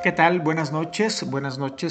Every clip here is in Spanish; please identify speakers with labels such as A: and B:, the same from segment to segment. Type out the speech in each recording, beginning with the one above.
A: ¿Qué tal? Buenas noches,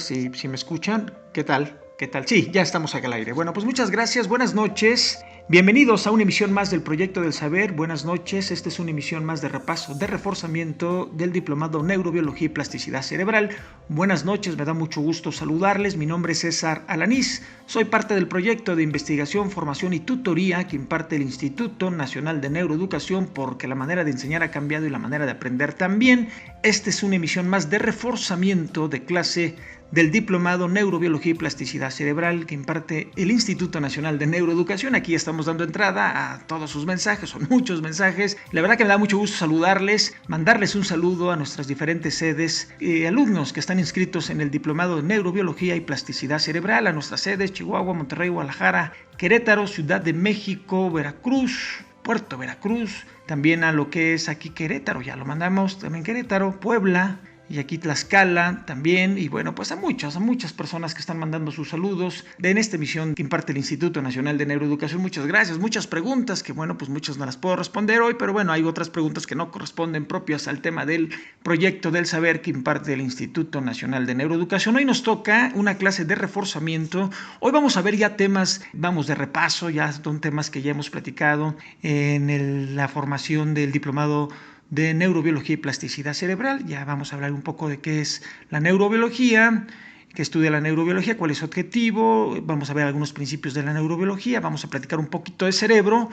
A: si me escuchan, ¿qué tal? ¿Qué tal? Sí, ya estamos acá al aire. Bueno, pues muchas gracias, buenas noches. Bienvenidos a una emisión más del Proyecto del Saber. Buenas noches, esta es una emisión más de repaso, de reforzamiento del Diplomado Neurobiología y Plasticidad Cerebral. Buenas noches, me da mucho gusto saludarles. Mi nombre es César Alanís. Soy parte del proyecto de investigación, formación y tutoría que imparte el Instituto Nacional de Neuroeducación, porque la manera de enseñar ha cambiado y la manera de aprender también. Esta es una emisión más de reforzamiento de clase del Diplomado Neurobiología y Plasticidad Cerebral que imparte el Instituto Nacional de Neuroeducación. Aquí estamos dando entrada a todos sus mensajes, son muchos mensajes. La verdad que me da mucho gusto saludarles, mandarles un saludo a nuestras diferentes sedes, alumnos que están inscritos en el Diplomado de Neurobiología y Plasticidad Cerebral, a nuestras sedes Chihuahua, Monterrey, Guadalajara, Querétaro, Ciudad de México, Veracruz, Puerto Veracruz, también a lo que es aquí Querétaro, ya lo mandamos, también Querétaro, Puebla, y aquí Tlaxcala también, y bueno, pues a muchas personas que están mandando sus saludos en esta emisión que imparte el Instituto Nacional de Neuroeducación. Muchas gracias, muchas preguntas que bueno, pues muchas no las puedo responder hoy, pero bueno, hay otras preguntas que no corresponden propias al tema del proyecto del saber que imparte el Instituto Nacional de Neuroeducación. Hoy nos toca una clase de reforzamiento. Hoy vamos a ver ya temas, vamos de repaso, ya son temas que ya hemos platicado en la formación del diplomado de neurobiología y plasticidad cerebral. Ya vamos a hablar un poco de qué es la neurobiología, qué estudia la neurobiología, cuál es su objetivo, vamos a ver algunos principios de la neurobiología, vamos a platicar un poquito de cerebro,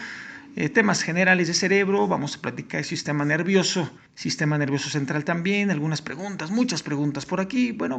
A: temas generales de cerebro, vamos a platicar el sistema nervioso central también, algunas preguntas, muchas preguntas por aquí. Bueno,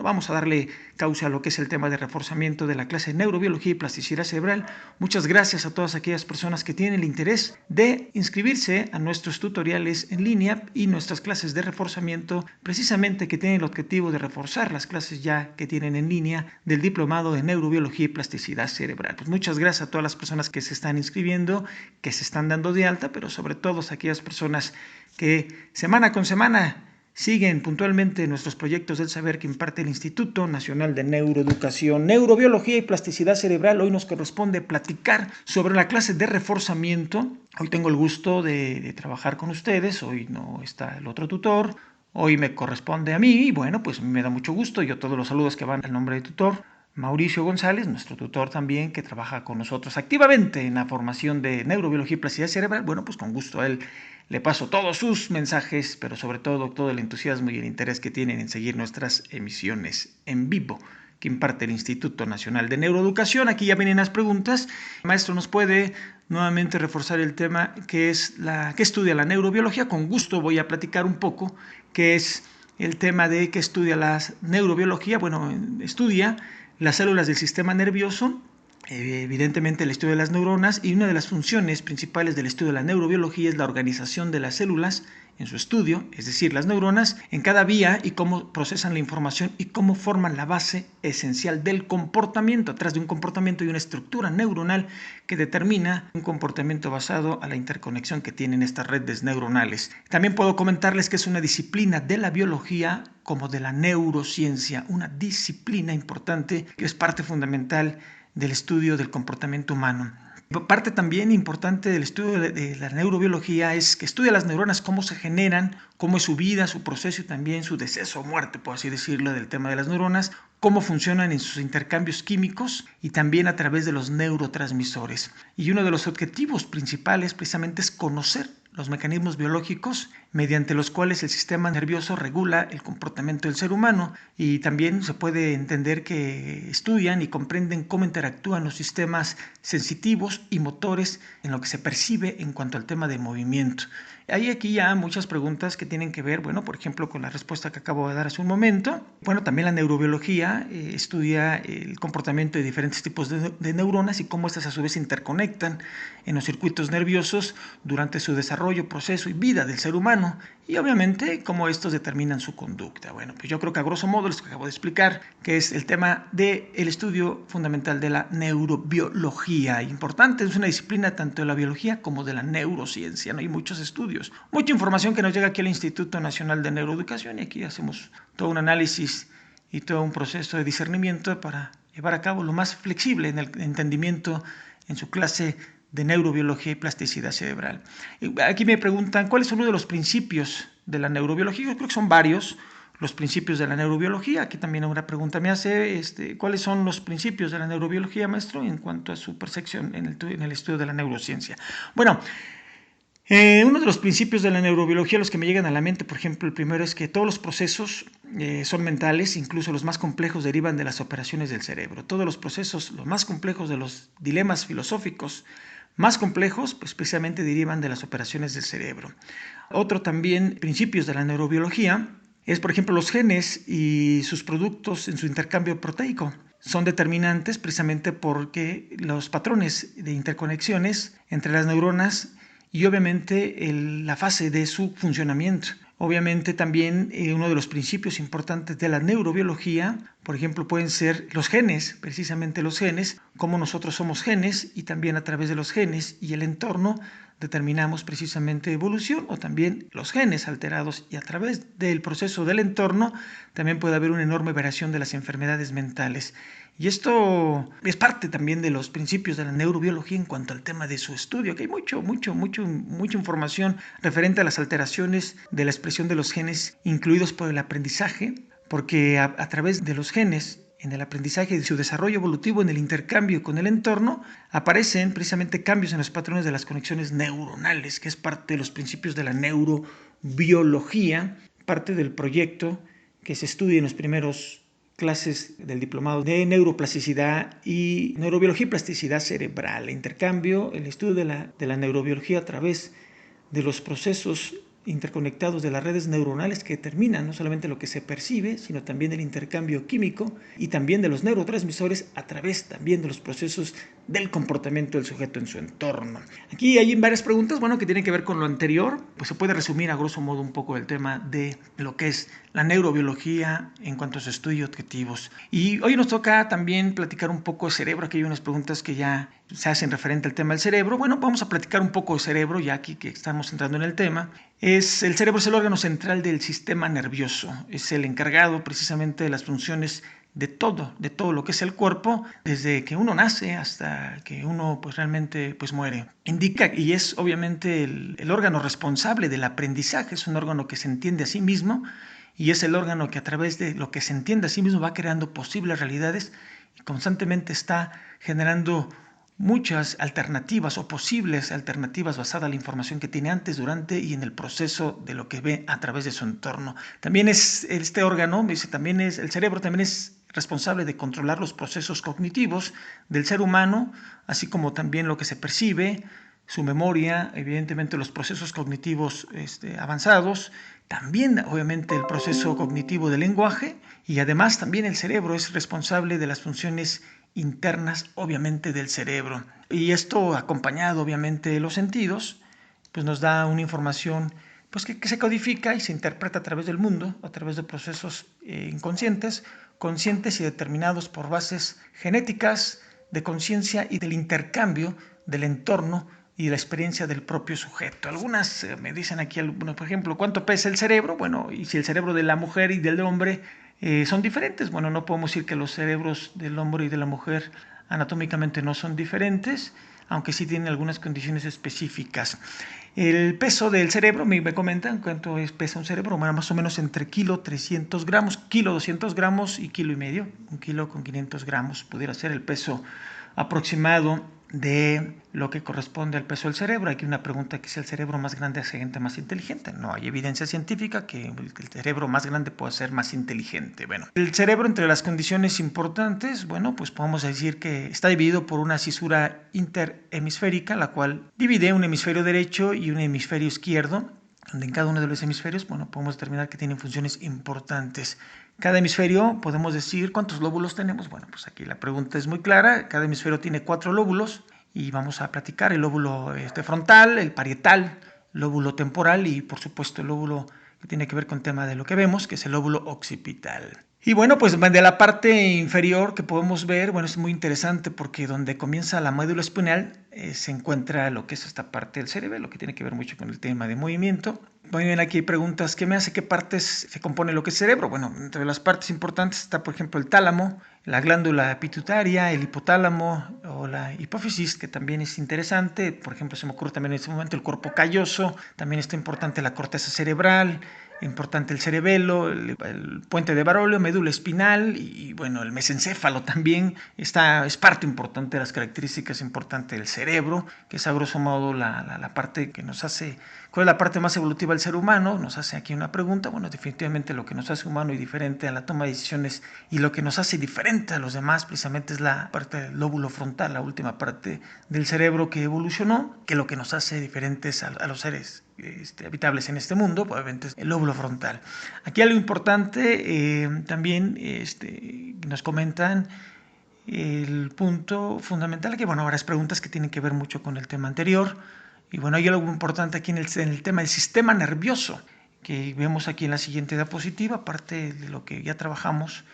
A: vamos a darle causa a lo que es el tema de reforzamiento de la clase de neurobiología y plasticidad cerebral. Muchas gracias a todas aquellas personas que tienen el interés de inscribirse a nuestros tutoriales en línea y nuestras clases de reforzamiento, precisamente que tienen el objetivo de reforzar las clases ya que tienen en línea del diplomado de neurobiología y plasticidad cerebral. Pues muchas gracias a todas las personas que se están inscribiendo, que se están dando de alta, pero sobre todo a aquellas personas que semana con semana siguen puntualmente nuestros proyectos del saber que imparte el Instituto Nacional de Neuroeducación, Neurobiología y Plasticidad Cerebral. Hoy nos corresponde platicar sobre la clase de reforzamiento. Hoy tengo el gusto de trabajar con ustedes, hoy no está el otro tutor, hoy me corresponde a mí y bueno, pues me da mucho gusto. Yo todos los saludos que van al nombre del tutor Mauricio González, nuestro tutor también, que trabaja con nosotros activamente en la formación de neurobiología y plasticidad cerebral. Bueno, pues con gusto a él le paso todos sus mensajes, pero sobre todo el entusiasmo y el interés que tienen en seguir nuestras emisiones en vivo que imparte el Instituto Nacional de Neuroeducación. Aquí ya vienen las preguntas. El maestro nos puede nuevamente reforzar el tema que es qué estudia la neurobiología. Con gusto voy a platicar un poco qué es el tema de qué estudia la neurobiología. Bueno, estudia las células del sistema nervioso, evidentemente el estudio de las neuronas, y una de las funciones principales del estudio de la neurobiología es la organización de las células en su estudio, es decir, las neuronas, en cada vía y cómo procesan la información y cómo forman la base esencial del comportamiento. Atrás de un comportamiento hay una estructura neuronal que determina un comportamiento basado a la interconexión que tienen estas redes neuronales. También puedo comentarles que es una disciplina de la biología como de la neurociencia, una disciplina importante que es parte fundamental del estudio del comportamiento humano. Parte también importante del estudio de la neurobiología es que estudia las neuronas, cómo se generan, cómo es su vida, su proceso y también su deceso o muerte, por así decirlo, del tema de las neuronas, cómo funcionan en sus intercambios químicos y también a través de los neurotransmisores. Y uno de los objetivos principales precisamente es conocer los mecanismos biológicos mediante los cuales el sistema nervioso regula el comportamiento del ser humano, y también se puede entender que estudian y comprenden cómo interactúan los sistemas sensitivos y motores en lo que se percibe en cuanto al tema de movimiento. Hay aquí ya muchas preguntas que tienen que ver, bueno, por ejemplo, con la respuesta que acabo de dar hace un momento. Bueno, también la neurobiología estudia el comportamiento de diferentes tipos de neuronas y cómo estas a su vez se interconectan en los circuitos nerviosos durante su desarrollo, proceso y vida del ser humano, y obviamente cómo estos determinan su conducta. Bueno, pues yo creo que a grosso modo les acabo de explicar que es el tema del estudio fundamental de la neurobiología. Importante, es una disciplina tanto de la biología como de la neurociencia, ¿no? Hay muchos estudios, mucha información que nos llega aquí al Instituto Nacional de Neuroeducación, y aquí hacemos todo un análisis y todo un proceso de discernimiento para llevar a cabo lo más flexible en el entendimiento en su clase de neurobiología y plasticidad cerebral. Aquí me preguntan, ¿cuáles son uno de los principios de la neurobiología? Yo creo que son varios los principios de la neurobiología. Aquí también una pregunta me hace, ¿cuáles son los principios de la neurobiología, maestro, en cuanto a su percepción en el estudio de la neurociencia? Bueno, uno de los principios de la neurobiología, los que me llegan a la mente, por ejemplo, el primero es que todos los procesos son mentales, incluso los más complejos derivan de las operaciones del cerebro. Todos los procesos, los más complejos de los dilemas filosóficos más complejos, pues precisamente derivan de las operaciones del cerebro. Otro también, principios de la neurobiología, es por ejemplo los genes y sus productos en su intercambio proteico. Son determinantes precisamente porque los patrones de interconexiones entre las neuronas y obviamente la fase de su funcionamiento. Obviamente también uno de los principios importantes de la neurobiología, por ejemplo, pueden ser los genes, precisamente los genes, cómo nosotros somos genes y también a través de los genes y el entorno determinamos precisamente evolución o también los genes alterados y a través del proceso del entorno también puede haber una enorme variación de las enfermedades mentales. Y esto es parte también de los principios de la neurobiología en cuanto al tema de su estudio, que hay mucha información referente a las alteraciones de la expresión de los genes incluidos por el aprendizaje, porque a través de los genes en el aprendizaje y su desarrollo evolutivo en el intercambio con el entorno, aparecen precisamente cambios en los patrones de las conexiones neuronales, que es parte de los principios de la neurobiología, parte del proyecto que se estudia en los primeros clases del diplomado de neuroplasticidad y neurobiología y plasticidad cerebral, el intercambio, el estudio de la neurobiología a través de los procesos interconectados de las redes neuronales que determinan no solamente lo que se percibe, sino también el intercambio químico y también de los neurotransmisores a través también de los procesos del comportamiento del sujeto en su entorno. Aquí hay varias preguntas, que tienen que ver con lo anterior, pues se puede resumir a grosso modo un poco el tema de lo que es la neurobiología en cuanto a su estudio y objetivos. Y hoy nos toca también platicar un poco de cerebro, aquí hay unas preguntas que ya se hacen referente al tema del cerebro. Bueno, vamos a platicar un poco de cerebro, ya aquí que estamos entrando en el tema. El cerebro es el órgano central del sistema nervioso, es el encargado precisamente de las funciones de todo lo que es el cuerpo, desde que uno nace hasta que uno realmente muere. Indica y es obviamente el órgano responsable del aprendizaje, es un órgano que se entiende a sí mismo y es el órgano que a través de lo que se entiende a sí mismo va creando posibles realidades y constantemente está generando muchas alternativas o posibles alternativas basadas en la información que tiene antes, durante y en el proceso de lo que ve a través de su entorno. También es este órgano, el cerebro también es responsable de controlar los procesos cognitivos del ser humano, así como también lo que se percibe, su memoria, evidentemente los procesos cognitivos avanzados, también obviamente el proceso cognitivo del lenguaje y además también el cerebro es responsable de las funciones internas obviamente del cerebro. Y esto acompañado obviamente de los sentidos, pues nos da una información que se codifica y se interpreta a través del mundo, a través de procesos inconscientes, conscientes y determinados por bases genéticas, de conciencia y del intercambio del entorno y de la experiencia del propio sujeto. Algunas me dicen aquí, por ejemplo, ¿cuánto pesa el cerebro? Bueno, y si el cerebro de la mujer y del hombre son diferentes. Bueno, no podemos decir que los cerebros del hombre y de la mujer anatómicamente no son diferentes, aunque sí tienen algunas condiciones específicas. El peso del cerebro, me comentan cuánto pesa un cerebro, más o menos entre kilo 300 gramos, kilo 200 gramos y kilo y medio. Un kilo con 500 gramos pudiera ser el peso aproximado de lo que corresponde al peso del cerebro. Aquí una pregunta que si el cerebro más grande hace gente más inteligente. No hay evidencia científica que el cerebro más grande pueda ser más inteligente. Bueno, el cerebro, entre las condiciones importantes, pues podemos decir que está dividido por una cisura interhemisférica, la cual divide un hemisferio derecho y un hemisferio izquierdo, donde en cada uno de los hemisferios, podemos determinar que tienen funciones importantes. Cada hemisferio, podemos decir, ¿cuántos lóbulos tenemos? Pues aquí la pregunta es muy clara. Cada hemisferio tiene 4 lóbulos y vamos a platicar el lóbulo frontal, el parietal, el lóbulo temporal y, por supuesto, el lóbulo que tiene que ver con el tema de lo que vemos, que es el lóbulo occipital. Y de la parte inferior que podemos ver, es muy interesante porque donde comienza la médula espinal se encuentra lo que es esta parte del cerebro, lo que tiene que ver mucho con el tema de movimiento. Muy bien, aquí hay preguntas, ¿qué me hace? ¿Qué partes se compone lo que es cerebro? Entre las partes importantes está, por ejemplo, el tálamo, la glándula pituitaria, el hipotálamo o la hipófisis, que también es interesante. Por ejemplo, se me ocurre también en este momento el cuerpo calloso, también está importante la corteza cerebral, importante el cerebelo, el puente de Barolio, médula espinal y bueno, el mesencéfalo también es parte importante de las características importantes del cerebro, que es a grosso modo la parte que nos hace, ¿cuál es la parte más evolutiva del ser humano? Nos hace aquí una pregunta. Bueno, definitivamente lo que nos hace humano y diferente a la toma de decisiones y lo que nos hace diferente a los demás precisamente es la parte del lóbulo frontal, la última parte del cerebro que evolucionó, que lo que nos hace diferentes a los seres habitables en este mundo, obviamente es el lóbulo frontal. Aquí algo importante también nos comentan el punto fundamental, que bueno, varias preguntas que tienen que ver mucho con el tema anterior. Y bueno, hay algo importante aquí en el tema del sistema nervioso, que vemos aquí en la siguiente diapositiva, aparte de lo que ya trabajamos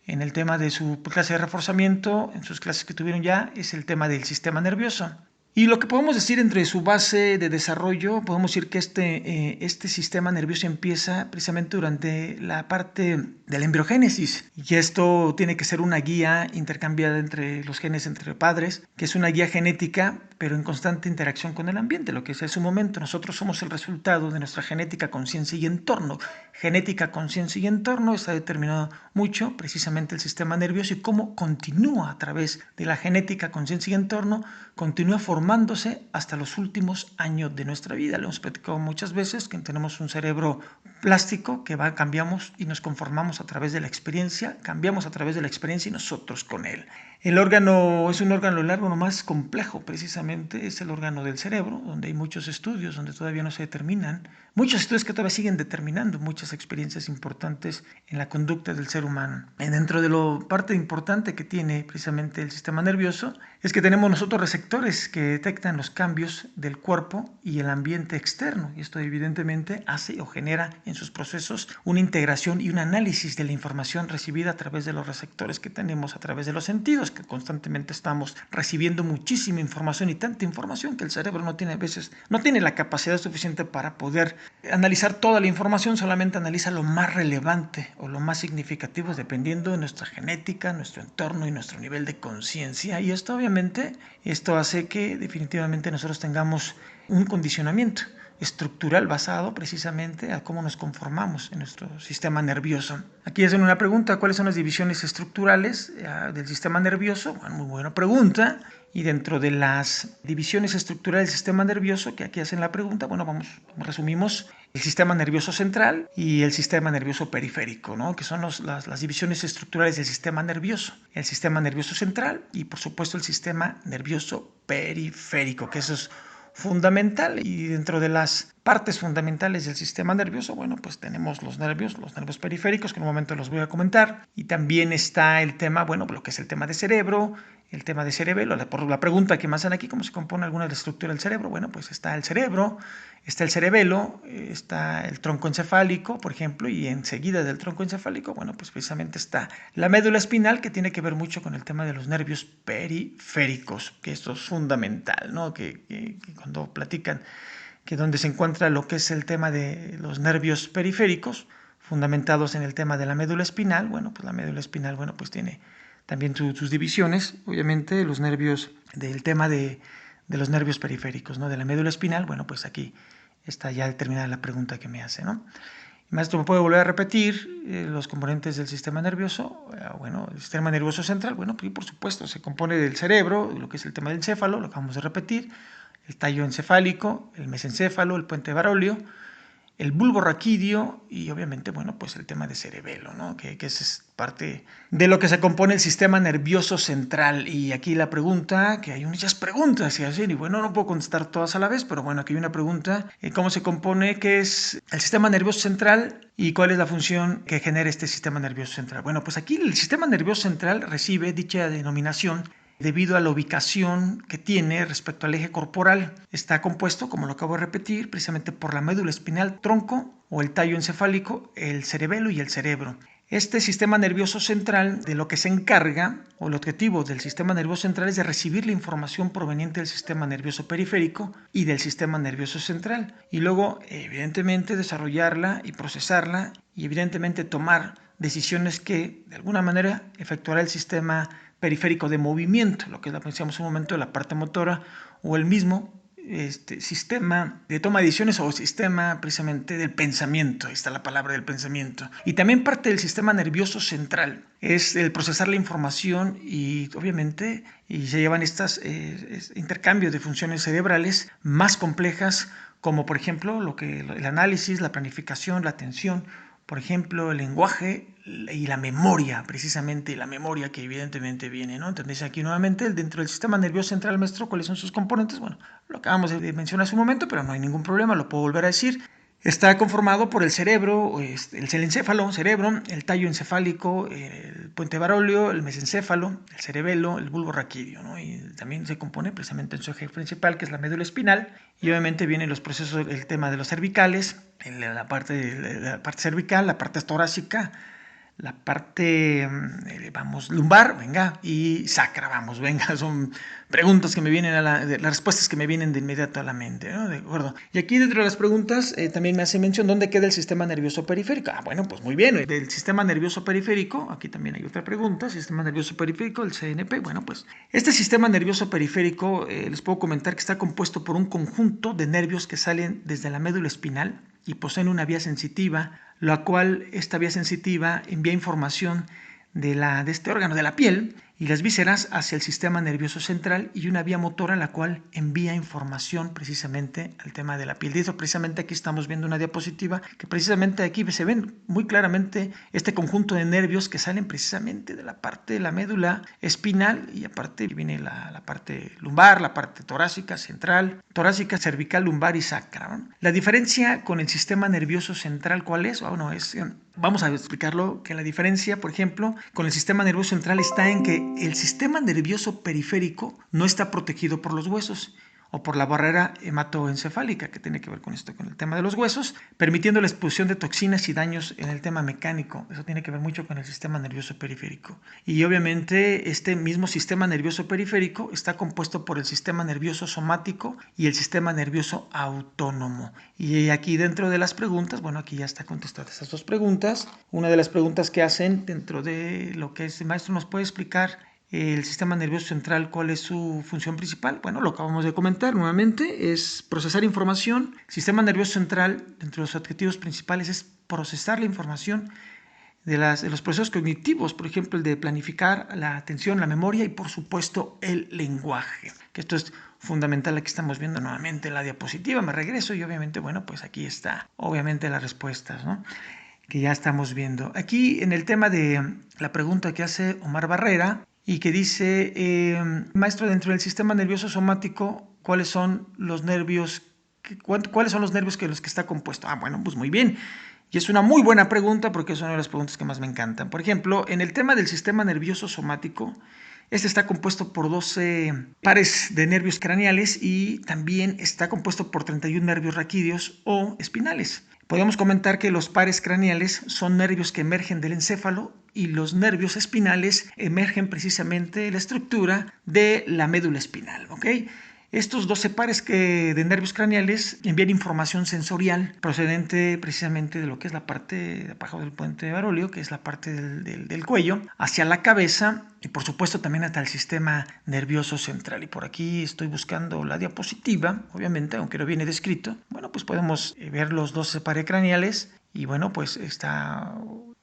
A: en el tema de su clase de reforzamiento, en sus clases que tuvieron ya, es el tema del sistema nervioso. Y lo que podemos decir entre su base de desarrollo, podemos decir que este sistema nervioso empieza precisamente durante la parte de la embriogénesis. Y esto tiene que ser una guía intercambiada entre los genes, entre padres, que es una guía genética, pero en constante interacción con el ambiente, lo que es en su momento. Nosotros somos el resultado de nuestra genética, conciencia y entorno. Genética, conciencia y entorno está determinado mucho precisamente el sistema nervioso y cómo continúa a través de la genética, conciencia y entorno, continúa formándose hasta los últimos años de nuestra vida. Lo hemos platicado muchas veces, que tenemos un cerebro plástico que cambiamos y nos conformamos a través de la experiencia, cambiamos a través de la experiencia y nosotros con él. El órgano es un órgano largo, no más complejo precisamente, es el órgano del cerebro, donde hay muchos estudios, donde todavía no se determinan, muchos estudios que todavía siguen determinando muchas experiencias importantes en la conducta del ser humano. Dentro de lo parte importante que tiene precisamente el sistema nervioso, es que tenemos nosotros receptores que detectan los cambios del cuerpo y el ambiente externo, y esto evidentemente hace o genera en sus procesos una integración y un análisis de la información recibida a través de los receptores que tenemos a través de los sentidos, que constantemente estamos recibiendo muchísima información y tanta información que el cerebro no tiene a veces, no tiene la capacidad suficiente para poder analizar toda la información, solamente analiza lo más relevante o lo más significativo dependiendo de nuestra genética, nuestro entorno y nuestro nivel de conciencia. Y esto obviamente, esto hace que definitivamente nosotros tengamos un condicionamiento estructural basado precisamente a cómo nos conformamos en nuestro sistema nervioso. Aquí hacen una pregunta: ¿cuáles son las divisiones estructurales del sistema nervioso? Bueno, muy buena pregunta. Y dentro de las divisiones estructurales del sistema nervioso, que aquí hacen la pregunta, bueno, resumimos el sistema nervioso central y el sistema nervioso periférico, ¿no? Que son las divisiones estructurales del sistema nervioso. El sistema nervioso central y, por supuesto, el sistema nervioso periférico, que eso es fundamental. Y dentro de las partes fundamentales del sistema nervioso, bueno, pues tenemos los nervios periféricos, que en un momento los voy a comentar, y también está el tema, bueno, lo que es el tema de cerebro, el tema de cerebelo. Por la pregunta que me hacen aquí, ¿cómo se compone alguna de la estructura del cerebro? Bueno, pues está el cerebro, está el cerebelo, está el tronco encefálico, por ejemplo, y enseguida del tronco encefálico, bueno, pues precisamente está la médula espinal, que tiene que ver mucho con el tema de los nervios periféricos, que esto es fundamental, ¿no? Que cuando platican que donde se encuentra lo que es el tema de los nervios periféricos, fundamentados en el tema de la médula espinal, bueno, pues la médula espinal, bueno, pues tiene también sus divisiones, obviamente, los nervios, del tema de los nervios periféricos, ¿no? De la médula espinal, bueno, pues aquí está ya determinada la pregunta que me hace, ¿no? Maestro, ¿me puede volver a repetir los componentes del sistema nervioso? Bueno, el sistema nervioso central, bueno, pues por supuesto, se compone del cerebro, lo que es el tema del encéfalo, lo acabamos de repetir, el tallo encefálico, el mesencéfalo, el puente de Barolio, el bulbo raquídeo y obviamente, bueno, pues el tema de cerebelo, ¿no? Que es parte de lo que se compone el sistema nervioso central. Y aquí la pregunta, que hay muchas preguntas y así, y bueno, no puedo contestar todas a la vez, pero bueno, aquí hay una pregunta: ¿cómo se compone? ¿Qué es el sistema nervioso central? ¿Y cuál es la función que genera este sistema nervioso central? Bueno, pues aquí el sistema nervioso central recibe dicha denominación debido a la ubicación que tiene respecto al eje corporal. Está compuesto, como lo acabo de repetir, precisamente por la médula espinal, tronco o el tallo encefálico, el cerebelo y el cerebro. Este sistema nervioso central, de lo que se encarga, o el objetivo del sistema nervioso central, es de recibir la información proveniente del sistema nervioso periférico y del sistema nervioso central, y luego, evidentemente, desarrollarla y procesarla, y evidentemente tomar decisiones que, de alguna manera, efectuará el sistema periférico de movimiento, lo que decíamos un momento de la parte motora, o el mismo sistema de toma de decisiones o sistema precisamente del pensamiento. Ahí está la palabra del pensamiento. Y también parte del sistema nervioso central. Es el procesar la información y obviamente se llevan estos intercambios de funciones cerebrales más complejas, como por ejemplo el análisis, la planificación, la atención, por ejemplo, el lenguaje y la memoria, precisamente la memoria que evidentemente viene, ¿no? Entonces aquí nuevamente dentro del sistema nervioso central, maestro, ¿cuáles son sus componentes? Bueno, lo acabamos de mencionar hace un momento, pero no hay ningún problema, lo puedo volver a decir. Está conformado por el cerebro, el encéfalo, cerebro, el tallo encefálico, el puente varolio, el mesencéfalo, el cerebelo, el bulbo raquídeo, ¿no? Y también se compone precisamente en su eje principal, que es la médula espinal, y obviamente vienen los procesos, el tema de los cervicales, la parte cervical, la parte torácica, la parte, lumbar, venga, y sacra, venga, son preguntas que me vienen las respuestas que me vienen de inmediato a la mente, ¿no? De acuerdo. Y aquí dentro de las preguntas también me hace mención dónde queda el sistema nervioso periférico. Bueno, pues muy bien, del sistema nervioso periférico, aquí también hay otra pregunta, sistema nervioso periférico, el CNP, bueno, pues este sistema nervioso periférico, les puedo comentar que está compuesto por un conjunto de nervios que salen desde la médula espinal y poseen una vía sensitiva, la cual esta vía sensitiva envía información de este órgano de la piel y las vísceras hacia el sistema nervioso central y una vía motora la cual envía información precisamente al tema de la piel. De eso precisamente aquí estamos viendo una diapositiva que precisamente aquí se ven muy claramente este conjunto de nervios que salen precisamente de la parte de la médula espinal y aparte viene la parte lumbar, la parte torácica, central, torácica, cervical, lumbar y sacra, ¿no? La diferencia con el sistema nervioso central, ¿cuál es? Bueno, vamos a explicarlo, que la diferencia, por ejemplo, con el sistema nervioso central está en que el sistema nervioso periférico no está protegido por los huesos o por la barrera hematoencefálica, que tiene que ver con esto, con el tema de los huesos, permitiendo la expulsión de toxinas y daños en el tema mecánico. Eso tiene que ver mucho con el sistema nervioso periférico. Y obviamente este mismo sistema nervioso periférico está compuesto por el sistema nervioso somático y el sistema nervioso autónomo. Y aquí dentro de las preguntas, bueno, aquí ya está contestadas esas dos preguntas. Una de las preguntas que hacen dentro de lo que el maestro nos puede explicar el sistema nervioso central, ¿cuál es su función principal? Bueno, lo acabamos de comentar nuevamente, es procesar información. El sistema nervioso central, dentro de los objetivos principales, es procesar la información de los procesos cognitivos, por ejemplo, el de planificar la atención, la memoria y, por supuesto, el lenguaje. Que esto es fundamental, aquí estamos viendo nuevamente la diapositiva, me regreso y obviamente, bueno, pues aquí está, obviamente, las respuestas, ¿no?, que ya estamos viendo. Aquí en el tema de la pregunta que hace Omar Barrera, y que dice, maestro, dentro del sistema nervioso somático, ¿cuáles son los nervios que los que está compuesto? Bueno, pues muy bien. Y es una muy buena pregunta porque es una de las preguntas que más me encantan. Por ejemplo, en el tema del sistema nervioso somático, este está compuesto por 12 pares de nervios craneales y también está compuesto por 31 nervios raquídeos o espinales. Podemos comentar que los pares craneales son nervios que emergen del encéfalo y los nervios espinales emergen precisamente de la estructura de la médula espinal, ¿ok? Estos 12 pares de nervios craneales envían información sensorial procedente precisamente de lo que es la parte de abajo del puente varolio, que es la parte del cuello, hacia la cabeza y por supuesto también hasta el sistema nervioso central. Y por aquí estoy buscando la diapositiva, obviamente, aunque no viene descrito. Bueno, pues podemos ver los 12 pares craneales y bueno, pues está...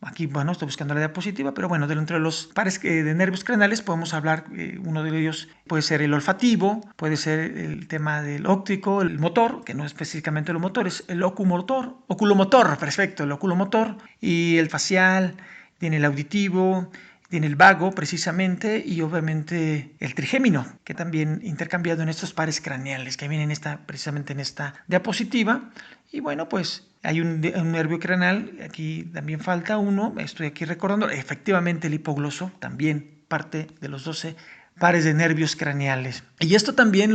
A: Aquí, bueno, estoy buscando la diapositiva, pero bueno, dentro de los pares de nervios craneales podemos hablar, uno de ellos puede ser el olfativo, puede ser el tema del óptico, el motor, que no es específicamente los motores, el oculomotor, perfecto, el oculomotor, y el facial, tiene el auditivo, tiene el vago precisamente y obviamente el trigémino, que también intercambiado en estos pares craneales que vienen precisamente en esta diapositiva. Y bueno, pues hay un nervio craneal, aquí también falta uno, estoy aquí recordando, efectivamente el hipogloso, también parte de los 12 pares de nervios craneales. Y esto también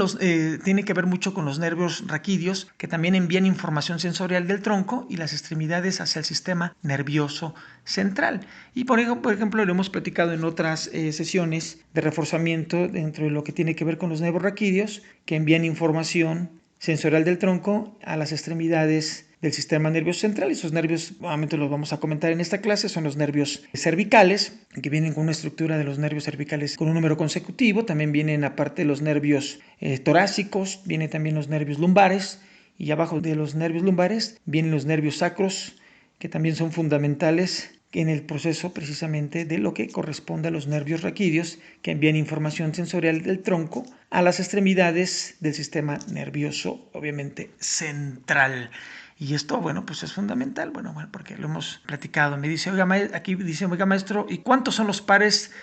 A: tiene que ver mucho con los nervios raquídeos, que también envían información sensorial del tronco y las extremidades hacia el sistema nervioso central. Y por ejemplo, lo hemos platicado en otras sesiones de reforzamiento dentro de lo que tiene que ver con los nervios raquídeos, que envían información sensorial del tronco a las extremidades del sistema nervioso central. Esos nervios, nuevamente los vamos a comentar en esta clase, son los nervios cervicales, que vienen con una estructura de los nervios cervicales con un número consecutivo. También vienen, aparte de los nervios torácicos, vienen también los nervios lumbares, y abajo de los nervios lumbares vienen los nervios sacros, que también son fundamentales en el proceso precisamente de lo que corresponde a los nervios raquídeos, que envían información sensorial del tronco a las extremidades del sistema nervioso, obviamente central. Y esto, bueno, pues es fundamental, bueno, porque lo hemos platicado. Me dice, oiga, aquí dice, oiga, maestro, ¿y cuántos son los pares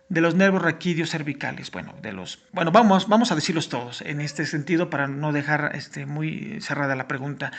A: de los nervios raquídeos cervicales? Bueno, vamos a decirlos todos en este sentido para no dejar muy cerrada la pregunta.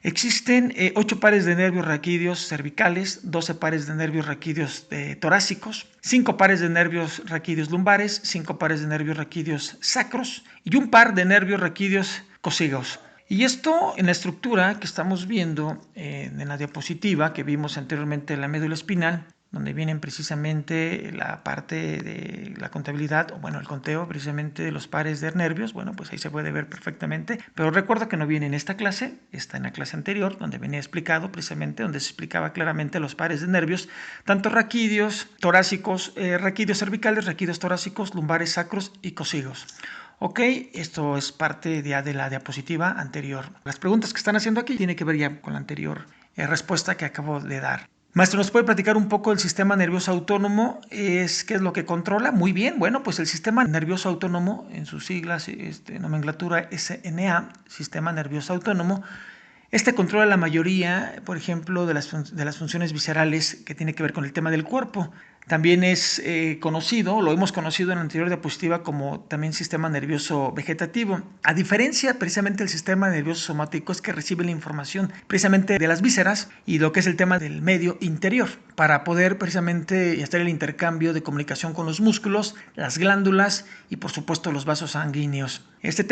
A: Existen 8 pares de nervios raquídeos cervicales, 12 pares de nervios raquídeos torácicos, 5 pares de nervios raquídeos lumbares, 5 pares de nervios raquídeos sacros y un par de nervios raquídeos cocígeos. Y esto en la estructura que estamos viendo en la diapositiva que vimos anteriormente en la médula espinal, donde vienen precisamente la parte de la contabilidad, o bueno, el conteo precisamente de los pares de nervios. Bueno, pues ahí se puede ver perfectamente, pero recuerda que no viene en esta clase, está en la clase anterior, donde venía explicado precisamente, donde se explicaba claramente los pares de nervios, tanto raquídeos, torácicos, raquídeos cervicales, raquídeos torácicos, lumbares, sacros y cocígeos. Ok, esto es parte ya de la diapositiva anterior. Las preguntas que están haciendo aquí tienen que ver ya con la anterior respuesta que acabo de dar. Maestro, ¿nos puede platicar un poco del sistema nervioso autónomo? ¿Qué es lo que controla? Muy bien, bueno, pues el sistema nervioso autónomo, en sus siglas, nomenclatura SMA, sistema nervioso autónomo, controla la mayoría, por ejemplo, de las funciones viscerales que tiene que ver con el tema del cuerpo. También es conocido, lo hemos conocido en la anterior diapositiva como también sistema nervioso vegetativo. A diferencia precisamente del sistema nervioso somático, es que recibe la información precisamente de las vísceras y lo que es el tema del medio interior, para poder precisamente hacer el intercambio de comunicación con los músculos, las glándulas y por supuesto los vasos sanguíneos. Este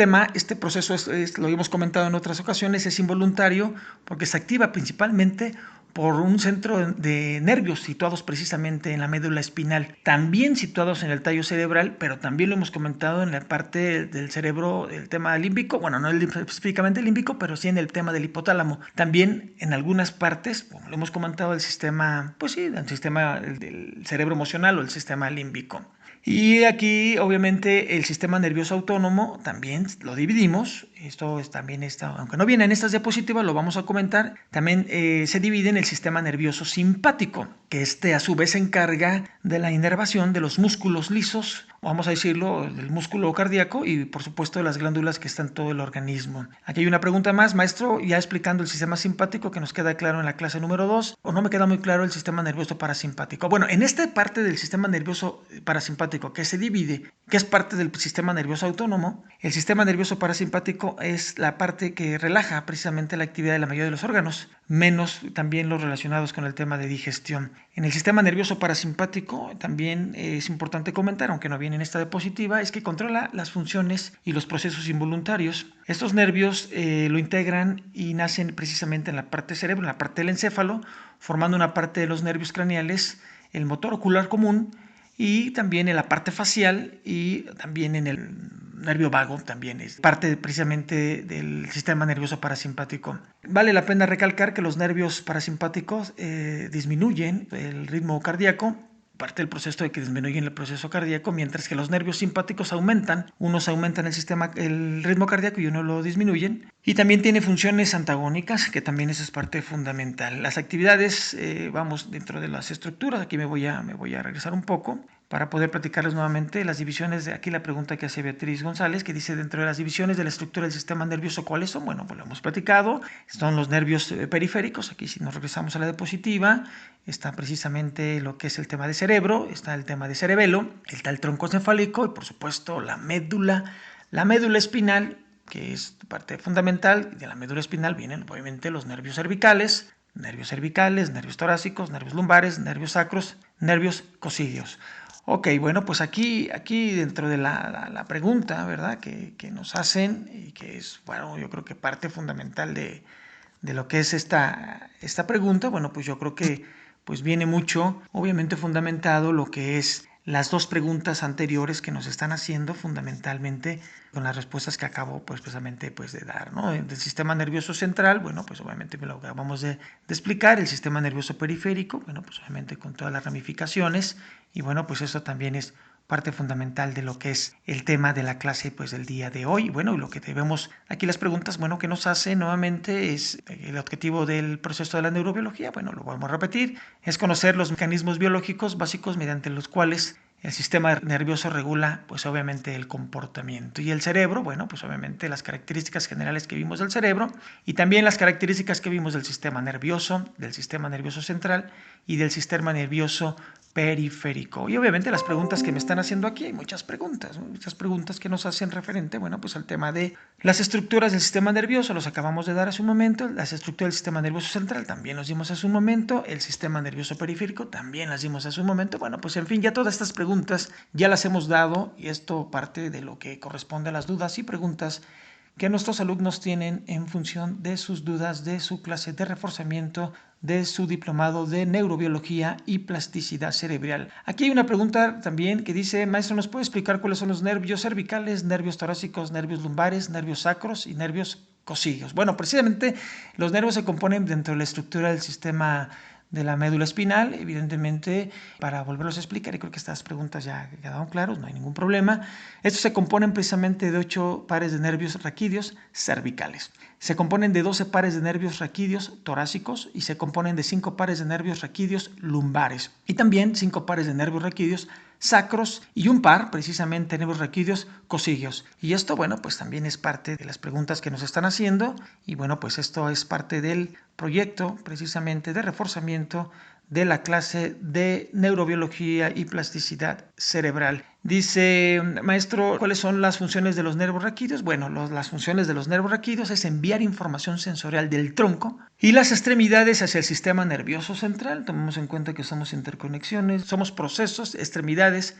A: proceso lo hemos comentado en otras ocasiones, es involuntario porque se activa principalmente por un centro de nervios situados precisamente en la médula espinal, también situados en el tallo cerebral, pero también lo hemos comentado en la parte del cerebro, el tema límbico, bueno, no específicamente límbico, pero sí en el tema del hipotálamo. También en algunas partes, como lo hemos comentado, el sistema, pues sí, el sistema del cerebro emocional o el sistema límbico. Y aquí, obviamente, el sistema nervioso autónomo también lo dividimos. Esto es también aunque no viene en estas diapositivas, lo vamos a comentar. También se divide en el sistema nervioso simpático, que a su vez se encarga de la inervación de los músculos lisos, vamos a decirlo, del músculo cardíaco y por supuesto de las glándulas que están en todo el organismo. Aquí hay una pregunta más, maestro, ya explicando el sistema simpático, que nos queda claro en la clase número 2, o no me queda muy claro el sistema nervioso parasimpático. Bueno, en esta parte del sistema nervioso parasimpático que se divide, que es parte del sistema nervioso autónomo, el sistema nervioso parasimpático es la parte que relaja precisamente la actividad de la mayoría de los órganos, menos también los relacionados con el tema de digestión. En el sistema nervioso parasimpático también es importante comentar, aunque no viene en esta diapositiva, es que controla las funciones y los procesos involuntarios. Estos nervios lo integran y nacen precisamente en la parte cerebro, en la parte del encéfalo, formando una parte de los nervios craneales, el motor ocular común, y también en la parte facial y también en el nervio vago, también es parte precisamente del sistema nervioso parasimpático. Vale la pena recalcar que los nervios parasimpáticos disminuyen el ritmo cardíaco, parte del proceso de que disminuyen el proceso cardíaco, mientras que los nervios simpáticos aumentan, unos aumentan el ritmo cardíaco y unos lo disminuyen. Y también tiene funciones antagónicas, que también eso es parte fundamental. Las actividades, vamos dentro de las estructuras, aquí me voy a regresar un poco para poder platicarles nuevamente las divisiones. De aquí la pregunta que hace Beatriz González, que dice: dentro de las divisiones de la estructura del sistema nervioso, ¿cuáles son? Bueno, pues lo hemos platicado. Son los nervios periféricos. Aquí si nos regresamos a la diapositiva, está precisamente lo que es el tema de cerebro, está el tema de cerebelo, está el tronco encefálico y por supuesto la médula espinal, que es parte fundamental. De la médula espinal vienen obviamente los nervios cervicales, nervios torácicos, nervios lumbares, nervios sacros, nervios cocígeos. Ok, bueno, pues aquí dentro de la pregunta, ¿verdad?, que nos hacen, y que es, bueno, yo creo que parte fundamental de lo que es esta pregunta, bueno, pues yo creo que pues viene mucho, obviamente fundamentado, lo que es las dos preguntas anteriores que nos están haciendo fundamentalmente con las respuestas que acabo pues precisamente pues de dar, ¿no? Del sistema nervioso central, bueno, pues obviamente lo acabamos de explicar, el sistema nervioso periférico, bueno, pues obviamente con todas las ramificaciones, y bueno, pues eso también es parte fundamental de lo que es el tema de la clase pues del día de hoy. Bueno, y lo que debemos, aquí las preguntas, bueno, que nos hace nuevamente es el objetivo del proceso de la neurobiología, bueno, lo vamos a repetir, es conocer los mecanismos biológicos básicos mediante los cuales el sistema nervioso regula, pues obviamente, el comportamiento. Y el cerebro, bueno, pues obviamente las características generales que vimos del cerebro y también las características que vimos del sistema nervioso central y del sistema nervioso periférico. Y obviamente las preguntas que me están haciendo aquí, hay muchas preguntas que nos hacen referente, bueno, pues al tema de las estructuras del sistema nervioso, los acabamos de dar hace un momento, las estructuras del sistema nervioso central también los dimos hace un momento, el sistema nervioso periférico también las dimos hace un momento, bueno, pues en fin, ya todas estas preguntas ya las hemos dado y esto parte de lo que corresponde a las dudas y preguntas que nuestros alumnos tienen en función de sus dudas de su clase de reforzamiento de su diplomado de neurobiología y plasticidad cerebral. Aquí hay una pregunta también que dice, maestro, ¿nos puede explicar cuáles son los nervios cervicales, nervios torácicos, nervios lumbares, nervios sacros y nervios cocígeos? Bueno, precisamente los nervios se componen dentro de la estructura del sistema de la médula espinal, evidentemente, para volverlos a explicar, y creo que estas preguntas ya quedaron claras, no hay ningún problema. Estos se componen precisamente de 8 pares de nervios raquídeos cervicales. Se componen de 12 pares de nervios raquídeos torácicos y se componen de 5 pares de nervios raquídeos lumbares y también 5 pares de nervios raquídeos sacros y un par, precisamente, nervios raquídeos cocígeos. Y esto, bueno, pues también es parte de las preguntas que nos están haciendo y bueno, pues esto es parte del proyecto precisamente de reforzamiento de la clase de neurobiología y plasticidad cerebral. Dice, maestro, ¿cuáles son las funciones de los nervios raquídeos? Bueno, las funciones de los nervios raquídeos es enviar información sensorial del tronco y las extremidades hacia el sistema nervioso central. Tomemos en cuenta que somos interconexiones, somos procesos, extremidades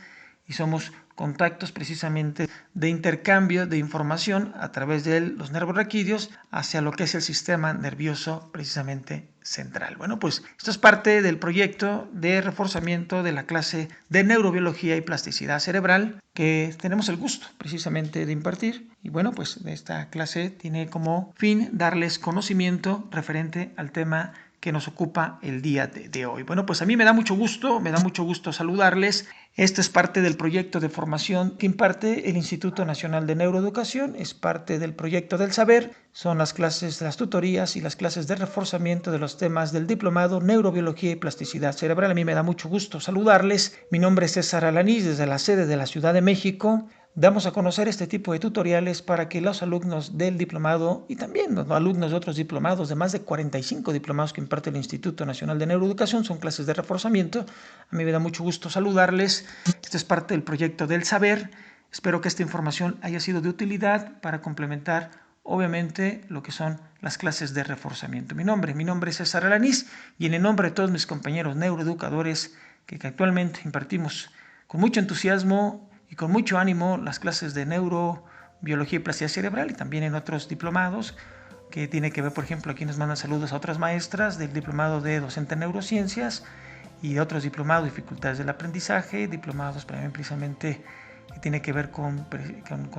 A: y somos contactos precisamente de intercambio de información a través de los nervios raquídeos hacia lo que es el sistema nervioso precisamente central. Bueno, pues esto es parte del proyecto de reforzamiento de la clase de neurobiología y plasticidad cerebral que tenemos el gusto precisamente de impartir. Y bueno, pues esta clase tiene como fin darles conocimiento referente al tema que nos ocupa el día de hoy. Bueno, pues a mí me da mucho gusto saludarles. Esto es parte del proyecto de formación que imparte el Instituto Nacional de Neuroeducación, es parte del proyecto del saber, son las clases, las tutorías y las clases de reforzamiento de los temas del diplomado Neurobiología y Plasticidad Cerebral. A mí me da mucho gusto saludarles. Mi nombre es César Alanís, desde la sede de la Ciudad de México. Damos a conocer este tipo de tutoriales para que los alumnos del diplomado y también los alumnos de otros diplomados, de más de 45 diplomados que imparte el Instituto Nacional de Neuroeducación, son clases de reforzamiento. A mí me da mucho gusto saludarles. Este es parte del proyecto del saber. Espero que esta información haya sido de utilidad para complementar, obviamente, lo que son las clases de reforzamiento. Mi nombre es César Alanís y en el nombre de todos mis compañeros neuroeducadores que actualmente impartimos con mucho entusiasmo y con mucho ánimo las clases de neurobiología y plasticidad cerebral y también en otros diplomados que tiene que ver, por ejemplo, aquí nos mandan saludos a otras maestras del diplomado de docente en neurociencias y de otros diplomados, dificultades del aprendizaje, diplomados precisamente que tiene que ver con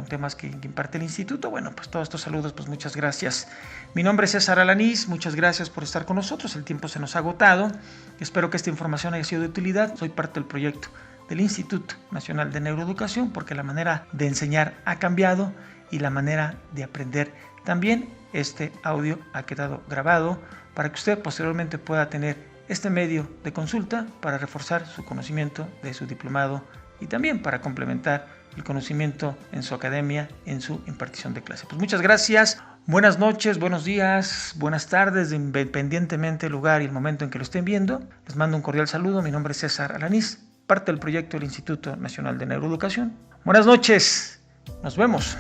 A: temas que imparte el instituto. Bueno, pues todos estos saludos, pues muchas gracias. Mi nombre es César Alanís, muchas gracias por estar con nosotros, el tiempo se nos ha agotado, espero que esta información haya sido de utilidad, soy parte del proyecto del Instituto Nacional de Neuroeducación porque la manera de enseñar ha cambiado y la manera de aprender también. Este audio ha quedado grabado para que usted posteriormente pueda tener este medio de consulta para reforzar su conocimiento de su diplomado y también para complementar el conocimiento en su academia, en su impartición de clase. Pues muchas gracias, buenas noches, buenos días, buenas tardes, independientemente del lugar y el momento en que lo estén viendo. Les mando un cordial saludo, mi nombre es César Alanís, parte del proyecto del Instituto Nacional de Neuroeducación. Buenas noches, nos vemos.